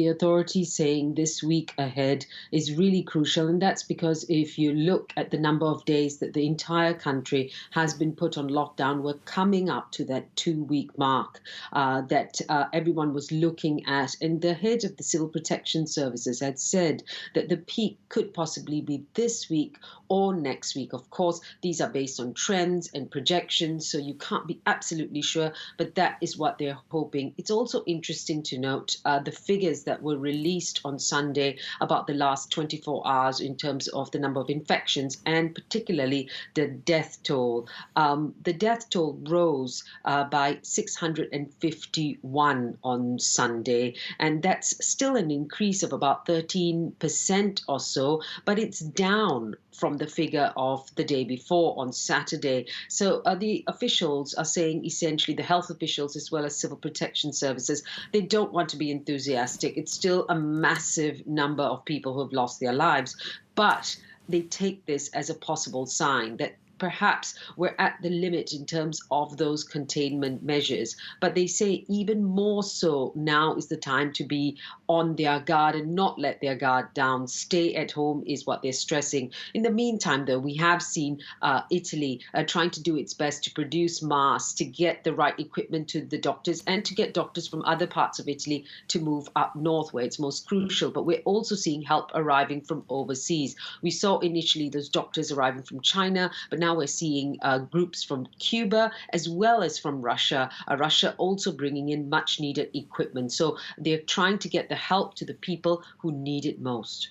the authorities saying this week ahead is really crucial, and that's because if you look at the number of days that the entire country has been put on lockdown, we're coming up to that 2 week mark that everyone was looking at. And the head of the Civil Protection Services had said that the peak could possibly be this week or next week. Of course, these are based on trends and projections, so you can't be absolutely sure, but that is what they're hoping. It's also interesting to note the figures that were released on Sunday about the last 24 hours in terms of the number of infections and particularly the death toll. The death toll rose by 651 on Sunday, and that's still an increase of about 13% or so, but it's down from the figure of the day before on Saturday. So the officials are saying, essentially, the health officials as well as civil protection services, they don't want to be enthusiastic. It's still a massive number of people who have lost their lives, but they take this as a possible sign that perhaps we're at the limit in terms of those containment measures. But they say even more so now is the time to be on their guard and not let their guard down. Stay at home is what they're stressing. In the meantime, though, we have seen Italy trying to do its best to produce masks, to get the right equipment to the doctors, and to get doctors from other parts of Italy to move up north where it's most crucial. But we're also seeing help arriving from overseas. We saw initially those doctors arriving from China, but now we're seeing groups from Cuba as well as from Russia. Russia also bringing in much needed equipment. So they're trying to get the help to the people who need it most.